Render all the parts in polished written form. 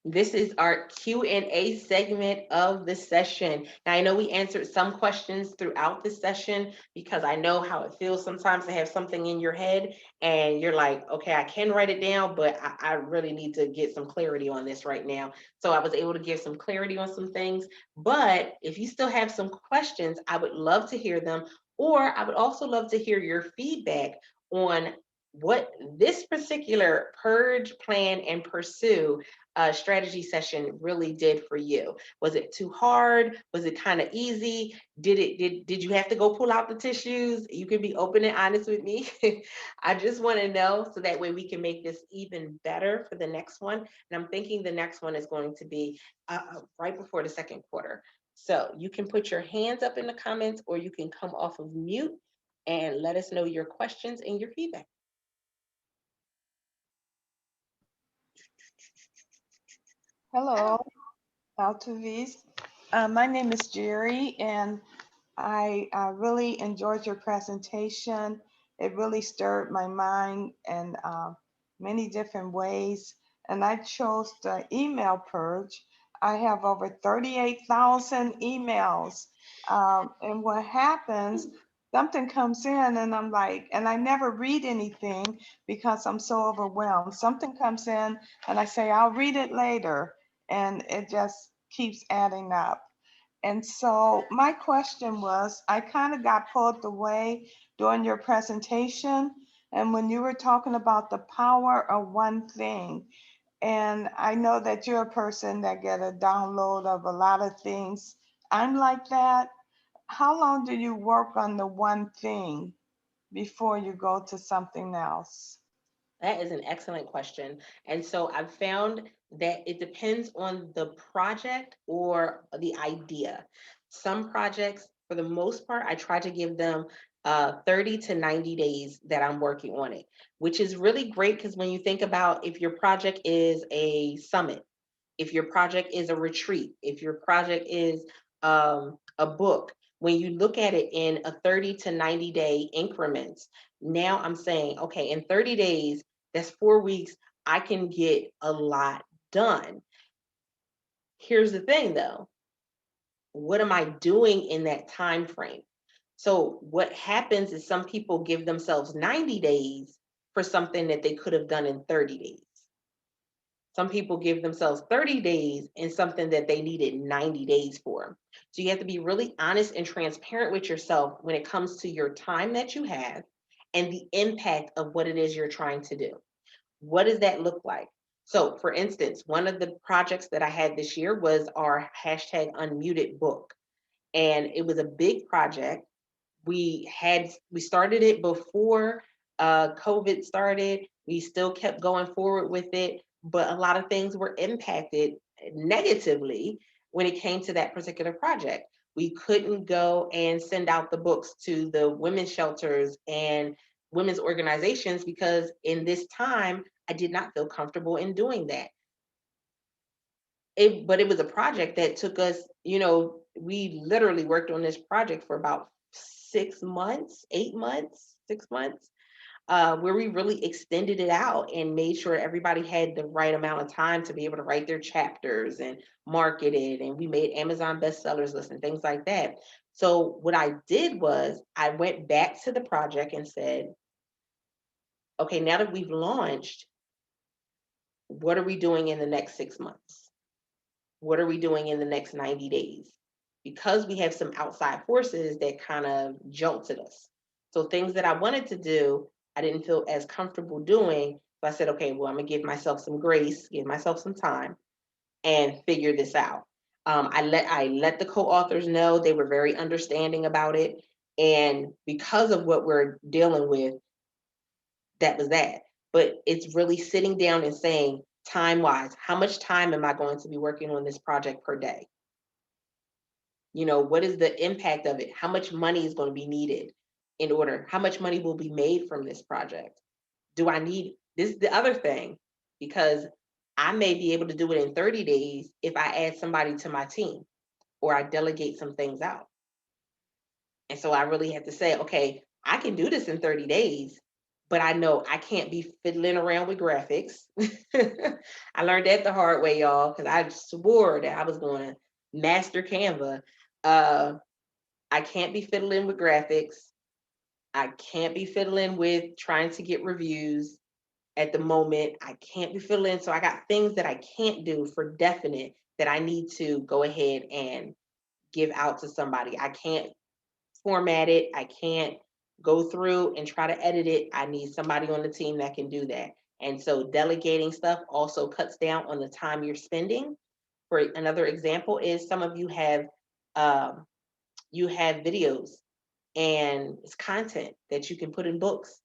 This is our Q&A segment of the session. Now, I know we answered some questions throughout the session because I know how it feels sometimes to have something in your head and you're like, okay, I can write it down, but I really need to get some clarity on this right now. So I was able to give some clarity on some things. But if you still have some questions, I would love to hear them. Or I would also love to hear your feedback on what this particular purge, plan, and pursue strategy session really did for you. Was it too hard? Was it kind of easy? Did you have to go pull out the tissues? You can be open and honest with me. I just want to know so that way we can make this even better for the next one. And I'm thinking the next one is going to be right before the second quarter. So you can put your hands up in the comments or you can come off of mute and let us know your questions and your feedback. Hello, Altavis. My name is Jerry, and I really enjoyed your presentation. It really stirred my mind in many different ways. And I chose the email purge. I have over 38,000 emails. And what happens, something comes in, and I'm like, and I never read anything because I'm so overwhelmed. Something comes in, and I say, I'll read it later. And it just keeps adding up. And so my question was, I kind of got pulled away during your presentation and when you were talking about the power of one thing. And I know that you're a person that get a download of a lot of things. I'm like that. How long do you work on the one thing before you go to something else? That is an excellent question. And so I've found that it depends on the project or the idea. Some projects, for the most part, I try to give them 30 to 90 days that I'm working on it, which is really great because when you think about if your project is a summit, if your project is a retreat, if your project is a book, when you look at it in a 30 to 90 day increments, now I'm saying, okay, in 30 days, that's 4 weeks, I can get a lot done. Here's the thing though, what am I doing in that time frame? So what happens is some people give themselves 90 days for something that they could have done in 30 days. Some people give themselves 30 days in something that they needed 90 days for. So you have to be really honest and transparent with yourself when it comes to your time that you have and the impact of what it is you're trying to do. What does that look like? So, for instance, one of the projects that I had this year was our hashtag unmuted book. And it was a big project. We started it before COVID started. We still kept going forward with it, but a lot of things were impacted negatively when it came to that particular project. We couldn't go and send out the books to the women's shelters and women's organizations because in this time I did not feel comfortable in doing that. But it was a project that took us, we literally worked on this project for about 6 months, 8 months, 6 months, where we really extended it out and made sure everybody had the right amount of time to be able to write their chapters and market it. And we made Amazon bestsellers list and things like that. So what I did was I went back to the project and said, okay, now that we've launched, what are we doing in the next 6 months? What are we doing in the next 90 days? Because we have some outside forces that kind of jolted us. So things that I wanted to do, I didn't feel as comfortable doing. So I said, okay, well, I'm gonna give myself some grace, give myself some time and figure this out. I let the co-authors know. They were very understanding about it. And because of what we're dealing with, that was that. But it's really sitting down and saying, time wise, how much time am I going to be working on this project per day? What is the impact of it? How much money is going to be needed in order? How much money will be made from this project? Do I need this is the other thing because I may be able to do it in 30 days if I add somebody to my team or I delegate some things out. And so I really had to say, okay, I can do this in 30 days, but I know I can't be fiddling around with graphics. I learned that the hard way, y'all, because I swore that I was going to master Canva. Uh, I can't be fiddling with graphics. I can't be fiddling with trying to get reviews at the moment. I can't be fiddling. So I got things that I can't do for definite that I need to go ahead and give out to somebody. I can't format it. I can't go through and try to edit it. I need somebody on the team that can do that. And so delegating stuff also cuts down on the time you're spending. For another example is some of um, you have videos and it's content that you can put in books.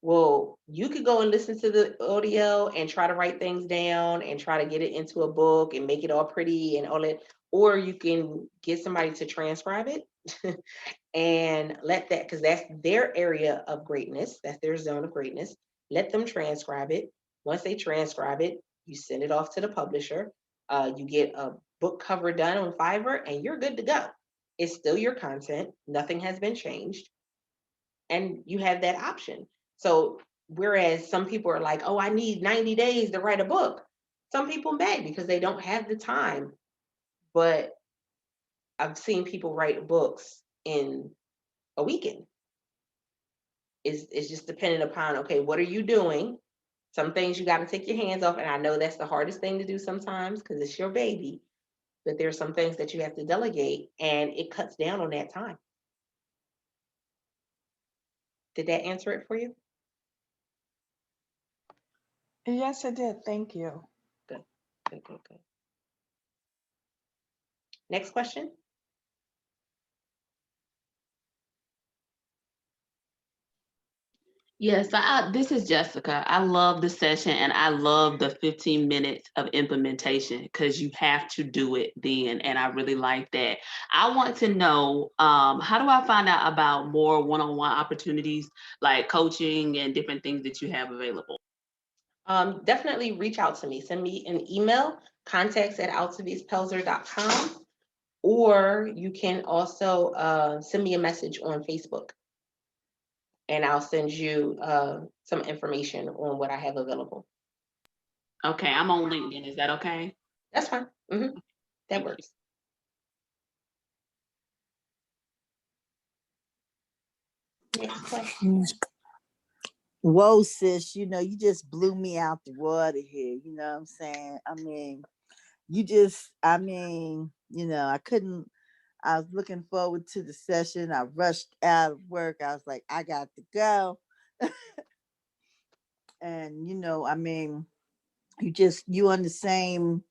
Well, you could go and listen to the audio and try to write things down and try to get it into a book and make it all pretty and all that. Or you can get somebody to transcribe it and let that, because that's their area of greatness, that's their zone of greatness. Let them transcribe it. Once they transcribe it, you send it off to the publisher. You get a book cover done on Fiverr, and you're good to go. It's still your content, nothing has been changed, and you have that option. So, whereas some people are like, oh, I need 90 days to write a book, some people may because they don't have the time. But I've seen people write books in a weekend. Is just dependent upon, okay, what are you doing? Some things you got to take your hands off, and I know that's the hardest thing to do sometimes because it's your baby. But there's some things that you have to delegate, and it cuts down on that time. Did that answer it for you? Yes, it did. Thank you. Good, good, good, good. Next question. Yes, this is Jessica. I love the session and I love the 15 minutes of implementation because you have to do it then. And I really like that. I want to know, how do I find out about more one-on-one opportunities like coaching and different things that you have available? Definitely reach out to me. Send me an email, contacts@altavistpelzer.com, or you can also send me a message on Facebook, and I'll send you some information on what I have available. Okay, I'm on LinkedIn. Is that okay? That's fine. That Thank you. works. Next question. Whoa, sis, you just blew me out the water here. You know what I'm saying? I mean, I was looking forward to the session. I rushed out of work. I was like, I got to go. And, I mean, you on the same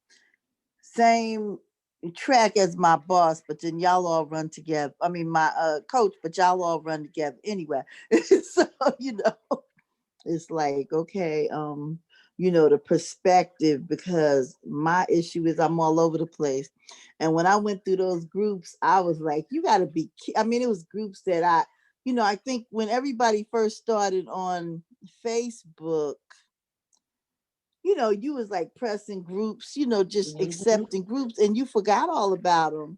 track as my boss, but then y'all all run together. I mean, my coach, but y'all all run together anyway. So, it's like, okay, the perspective, because my issue is I'm all over the place. And when I went through those groups, I was like, you got to I mean, it was groups that I think when everybody first started on Facebook, you was like pressing groups, just accepting groups, and you forgot all about them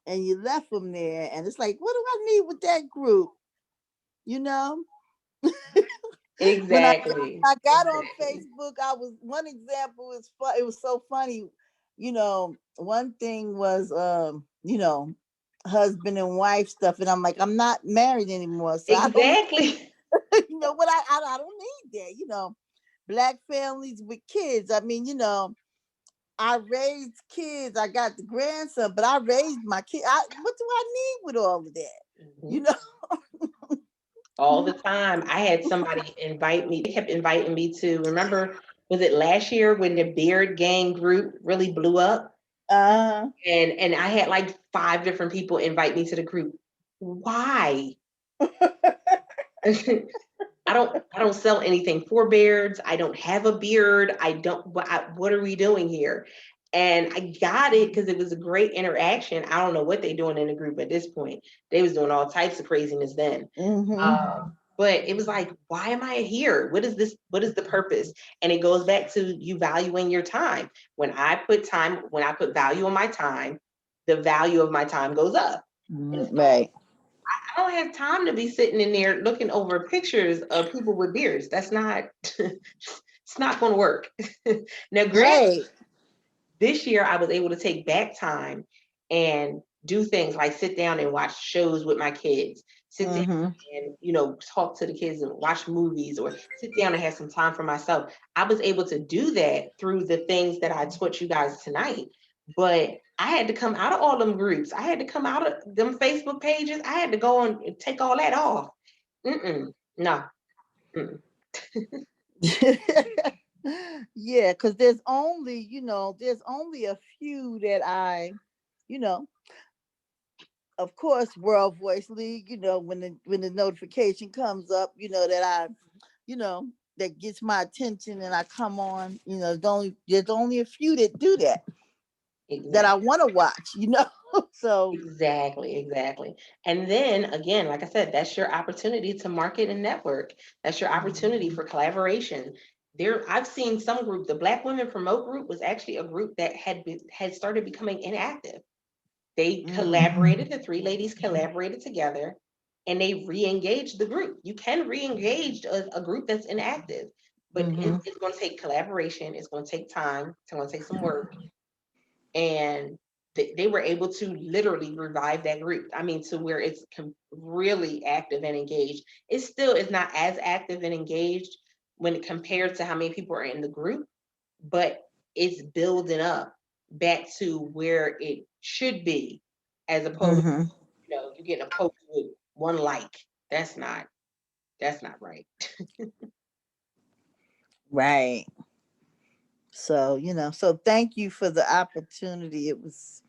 and you left them there. And it's like, what do I need with that group? You know? When Exactly. I got on Facebook, one example is it was so funny. One thing was husband and wife stuff, and I'm like, I'm not married anymore, so I don't Exactly. you know what I don't need that. Black families with kids. I mean, I raised kids. I got the grandson, but I raised my kid. What do I need with all of that? All the time. I had somebody invite me. They kept inviting me to, remember, was it last year when the Beard Gang group really blew up? And I had like 5 different people invite me to the group. Why? I don't sell anything for beards. I don't have a beard. What are we doing here? And I got it because it was a great interaction. I don't know what they're doing in the group at this point. They was doing all types of craziness then. But it was like, why am I here? What is this? What is the purpose? And it goes back to you valuing your time. When I put value on my time, the value of my time goes up. Right. I don't have time to be sitting in there looking over pictures of people with beards. That's not, it's not going to work. Now, granted, Right. this year I was able to take back time and do things like sit down and watch shows with my kids, sit down Mm-hmm. and, talk to the kids and watch movies or sit down and have some time for myself. I was able to do that through the things that I taught you guys tonight. But I had to come out of all them groups. I had to come out of them Facebook pages. I had to go on and take all that off. No. Mm-mm. Yeah, because there's only, there's only a few that you know, of course, World Voice League, when the notification comes up, that you know, that gets my attention and I come on, there's only a few that do that I Exactly. want to watch. So Exactly. And then again, like I said, that's your opportunity to market and network. That's your opportunity for collaboration. I've seen some group, the Black Women Promote group was actually a group that had started becoming inactive. They mm, collaborated, the three ladies collaborated together and they re-engaged the group. You can re-engage a group that's inactive, but mm-hmm, it's going to take collaboration. It's going to take time. It's going to take some work and they were able to literally revive that group. I mean, to where it's really active and engaged. It still is not as active and engaged when it compared to how many people are in the group, but it's building up back to where it should be, as opposed, mm-hmm, you're getting a post with one like. That's not right. right. So, so thank you for the opportunity. It was,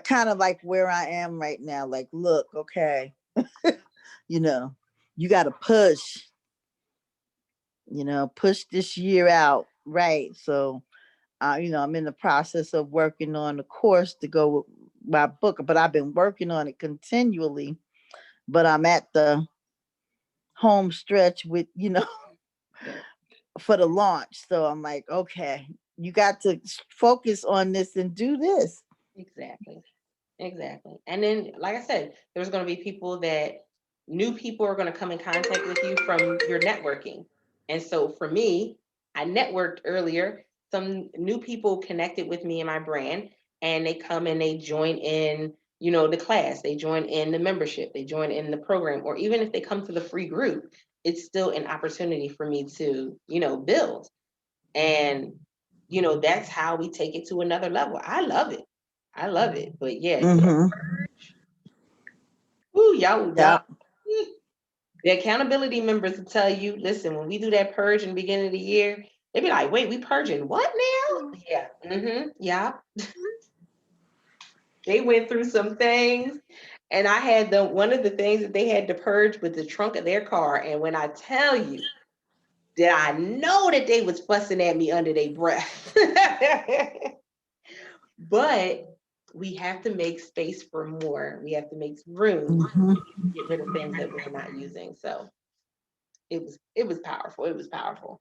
kind of like where I am right now. Like, look, okay, you know, you got to push this year out. Right. So, I'm in the process of working on a course to go with my book, but I've been working on it continually. But I'm at the home stretch with, Yeah, for the launch. So I'm like, okay, you got to focus on this and do this. exactly. Exactly. And then, like I said, there's going to be new people are going to come in contact with you from your networking. And so for me, I networked earlier. Some new people connected with me and my brand, and they come and they join in, the class, they join in the membership, they join in the program, or even if they come to the free group, it's still an opportunity for me to, build. And, that's how we take it to another level. I love it. I love it. But yeah, Mm-hmm. ooh, y'all, Yeah. the accountability members will tell you, listen, when we do that purge in the beginning of the year, they be like, wait, we purging what now? Yeah. Yeah. They went through some things. And I had one of the things that they had to purge with the trunk of their car. And when I tell you that I know that they was fussing at me under their breath. But we have to make space for more. We have to make room Mm-hmm. to get rid of things that we're not using. So it was powerful. It was powerful.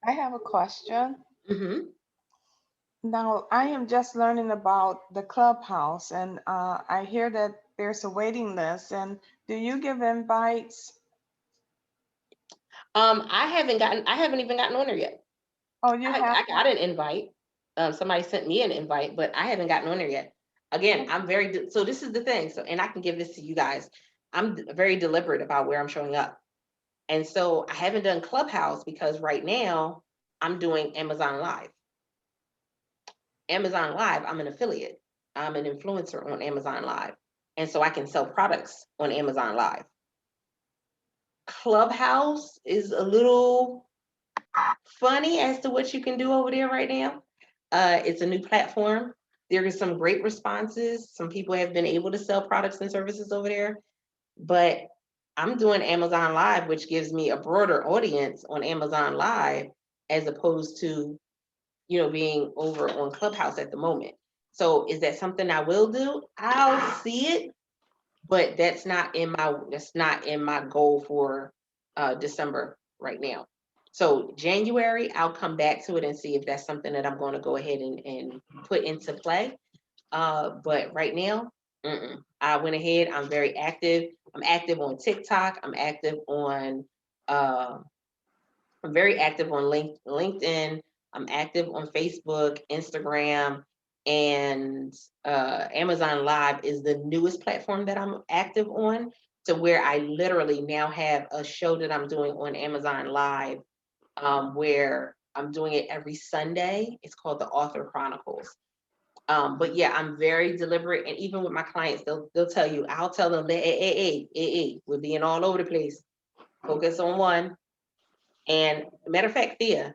I have a question. Hmm. Now, I am just learning about the clubhouse, and I hear that there's a waiting list. And do you give invites? I haven't even gotten on there yet. Oh, you have? I got an invite. Somebody sent me an invite, but I haven't gotten on there yet. Again, I'm so this is the thing. So, and I can give this to you guys. I'm very deliberate about where I'm showing up. And so I haven't done Clubhouse because right now I'm doing Amazon Live. Amazon Live, I'm an affiliate. I'm an influencer on Amazon Live. And so I can sell products on Amazon Live. Clubhouse is a little funny as to what you can do over there right now. It's a new platform. There is some great responses. Some people have been able to sell products and services over there, but I'm doing Amazon Live, which gives me a broader audience on Amazon Live as opposed to, being over on Clubhouse at the moment. So is that something I will do? I'll see it, but that's not in my goal for December right now. So January, I'll come back to it and see if that's something that I'm going to go ahead and put into play. But right now, I went ahead. I'm very active. I'm active on TikTok. Uh, I'm very active on LinkedIn. I'm active on Facebook, Instagram, and Amazon Live is the newest platform that I'm active on. To where I literally now have a show that I'm doing on Amazon Live, where I'm doing it every Sunday. It's called the Author Chronicles. But yeah, I'm very deliberate, and even with my clients, they'll tell you. I'll tell them that, hey, we're being all over the place. Focus on one. And matter of fact, Thea,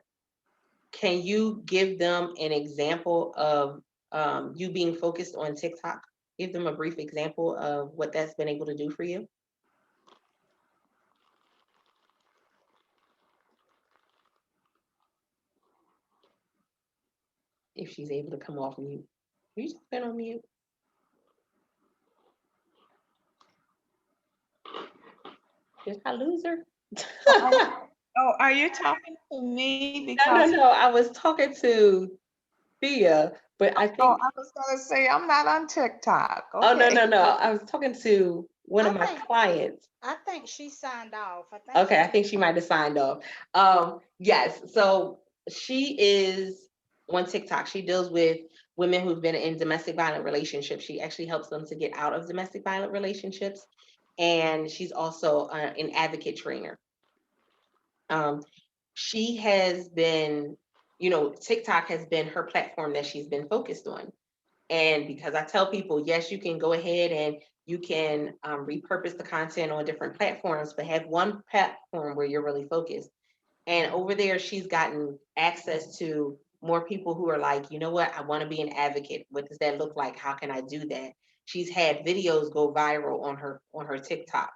can you give them an example of you being focused on TikTok? Give them a brief example of what that's been able to do for you. If she's able to come off mute. You just been on mute. Did I lose her? Oh, are you talking to me? No, Because no. I was talking to Thea, but I oh, think. I was gonna say I'm not on TikTok. Oh, no, Okay. no. I was talking to one I of my think clients. I think she signed off. I think Okay, she I think she might have signed off. Yes, so she is on TikTok. She deals with women who've been in domestic violent relationships. She actually helps them to get out of domestic violent relationships. And she's also an advocate trainer. Um, she has been, TikTok has been her platform that she's been focused on. And because I tell people, yes, you can go ahead and you can repurpose the content on different platforms, but have one platform where you're really focused. And over there, she's gotten access to more people who are like, you know what, I want to be an advocate. What does that look like? How can I do that? She's had videos go viral on her TikTok.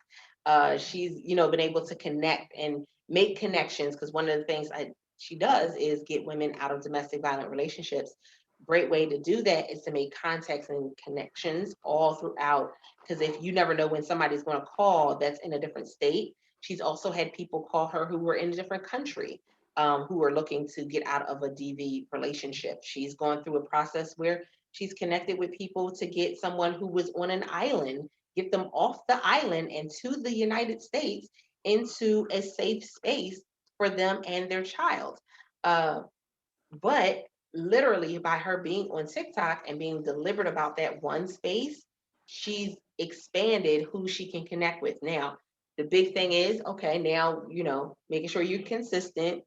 She's been able to connect and make connections, because one of the things she does is get women out of domestic violent relationships. Great way to do that is to make contacts and connections all throughout, because if you never know when somebody's going to call that's in a different state. She's also had people call her who were in a different country, who were looking to get out of a DV relationship. She's gone through a process where she's connected with people to get someone who was on an island, get them off the island and to the United States into a safe space for them and their child. Uh, but literally, by her being on TikTok and being deliberate about that one space, she's expanded who she can connect with. Now, the big thing is, okay, now, making sure you're consistent,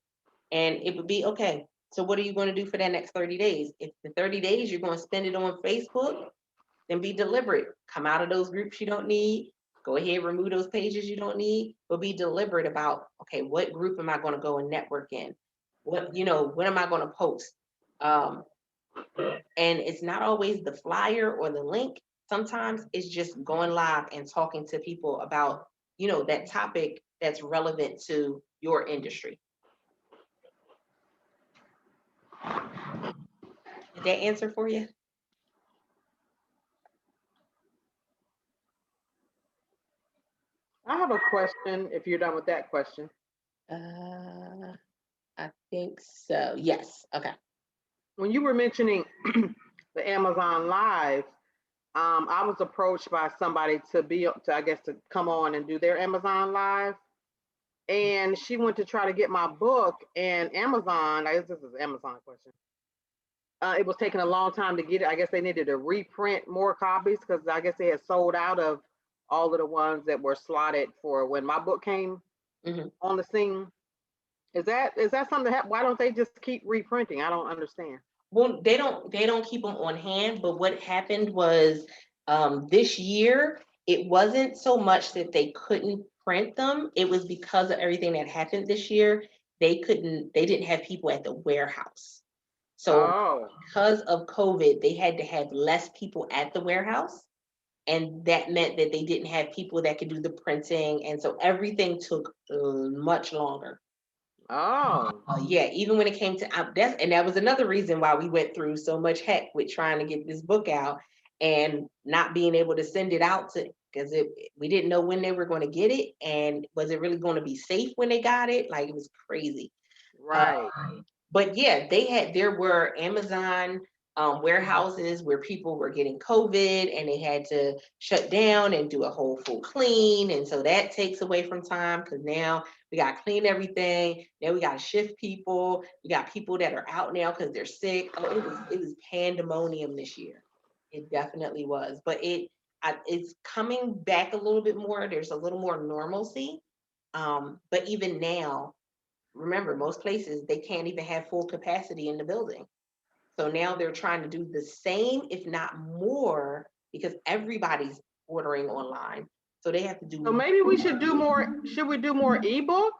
and it would be okay. So, what are you going to do for that next 30 days? If the 30 days you're going to spend it on Facebook, then be deliberate. Come out of those groups you don't need. Go ahead, remove those pages you don't need, but be deliberate about, okay, what group am I going to go and network in? What am I going to post? Um, and it's not always the flyer or the link. Sometimes it's just going live and talking to people about, that topic that's relevant to your industry. Did that answer for you? I have a question if you're done with that question. I think so. Yes. Okay. When you were mentioning the Amazon Live, I was approached by somebody to come on and do their Amazon Live. And she went to try to get my book, and Amazon, I guess this is an Amazon question. It was taking a long time to get it. I guess they needed to reprint more copies because I guess they had sold out of all of the ones that were slotted for when my book came on the scene. Is that something that why don't they just keep reprinting? I don't understand. Well, they don't keep them on hand, but what happened was this year it wasn't so much that they couldn't print them, it was because of everything that happened this year. They didn't have people at the warehouse. So Oh, because of COVID, they had to have less people at the warehouse. And that meant that they didn't have people that could do the printing. And so everything took much longer. oh, Yeah, even when it came to that was another reason why we went through so much heck with trying to get this book out and not being able to send it out to, because we didn't know when they were going to get it, and was it really going to be safe when they got it? Like, it was crazy. right. But yeah, there were Amazon warehouses where people were getting COVID and they had to shut down and do a whole full clean. And so that takes away from time because now we got to clean everything. Now we got to shift people. We got people that are out now because they're sick. Oh, it was pandemonium this year. It definitely was. But it's coming back a little bit more. There's a little more normalcy. But even now, remember, most places, they can't even have full capacity in the building. So now they're trying to do the same, if not more, because everybody's ordering online. So they have to do So maybe we should do more. Should we do more ebooks?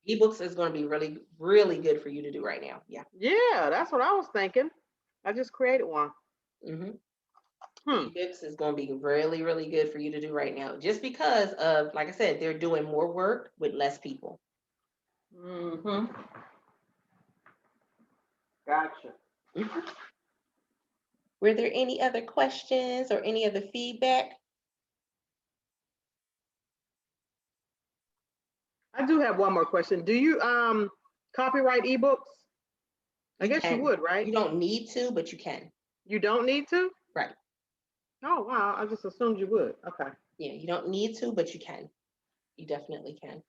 ebooks is going to be really, really good for you to do right now. Yeah. Yeah, that's what I was thinking. I just created one. hmm Hmm. Ebooks is going to be really, really good for you to do right now, just because of, like I said, they're doing more work with less people. Mm-hmm. Gotcha. Mhm. Were there any other questions or any other feedback? I do have one more question. Do you copyright ebooks? I guess you can. would, right? You don't need to, but you can. You don't need to? Right. Oh wow, I just assumed you would. Okay. Yeah, you don't need to, but you can. You definitely can.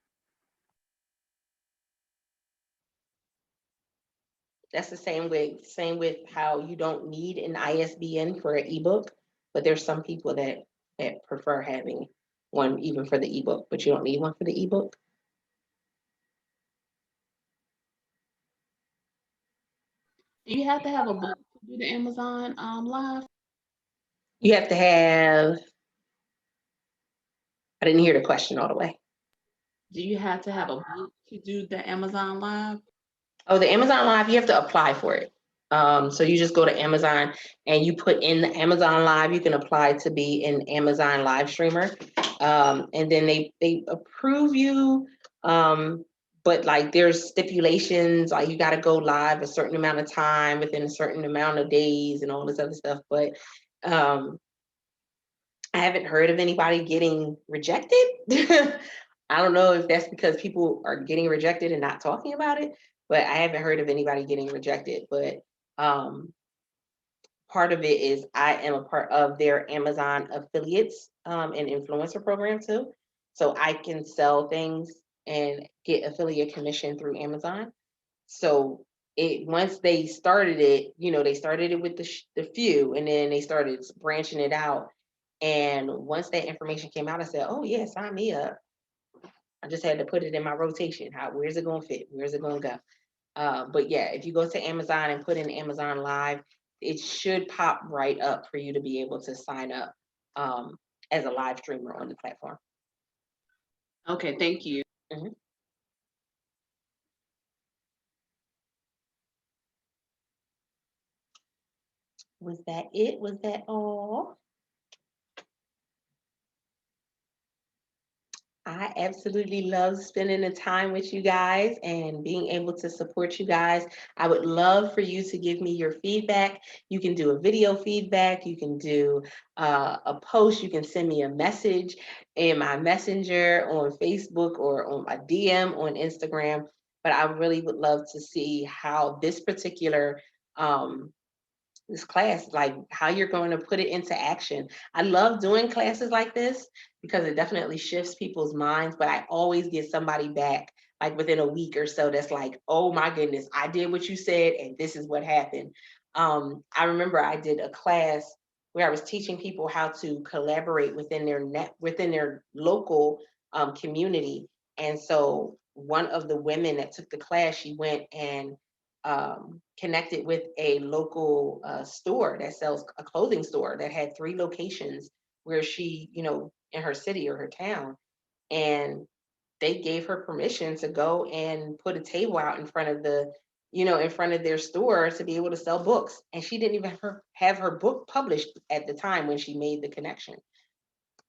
That's the same with how you don't need an ISBN for an ebook, but there's some people that prefer having one even for the ebook, but you don't need one for the ebook. Do you have to have a book to do the Amazon live? You have to have, I didn't hear the question all the way. Do you have to have a book to do the Amazon live? Oh, the Amazon Live, you have to apply for it. So you just go to Amazon and you put in the Amazon Live, you can apply to be an Amazon live streamer. And then they approve you. But like there's stipulations, like you gotta go live a certain amount of time within a certain amount of days and all this other stuff. But I haven't heard of anybody getting rejected. I don't know if that's because people are getting rejected and not talking about it, but I haven't heard of anybody getting rejected. But part of it is I am a part of their Amazon affiliates and influencer program too. So I can sell things and get affiliate commission through Amazon. So it once they started it, they started it with the few, and then they started branching it out. And once that information came out, I said, "Oh yeah, sign me up." I just had to put it in my rotation. Where's it gonna fit? Where's it gonna go? But yeah, if you go to Amazon and put in Amazon Live, it should pop right up for you to be able to sign up as a live streamer on the platform. Okay, thank you. Mhm. Was that it? Was that all? I absolutely love spending the time with you guys and being able to support you guys. I would love for you to give me your feedback. You can do a video feedback. You can do a post. You can send me a message in my messenger on Facebook or on my DM on Instagram. But I really would love to see how this particular this class, like how you're going to put it into action. I love doing classes like this because it definitely shifts people's minds, but I always get somebody back like within a week or so that's like, oh my goodness, I did what you said and this is what happened. I remember I did a class where I was teaching people how to collaborate within their local community. And so one of the women that took the class, she went and connected with a local store that sells a clothing store that had 3 locations where she, in her city or her town. And they gave her permission to go and put a table out in front of in front of their store to be able to sell books. And she didn't even have her book published at the time when she made the connection.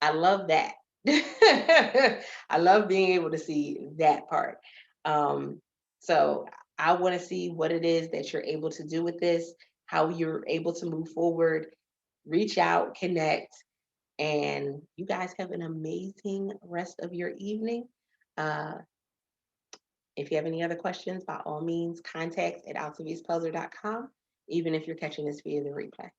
I love that. I love being able to see that part. So I want to see what it is that you're able to do with this, how you're able to move forward, reach out, connect, and you guys have an amazing rest of your evening. Uh, if you have any other questions, by all means, contact at altaviespuzzler.com. even if you're catching this via the replay.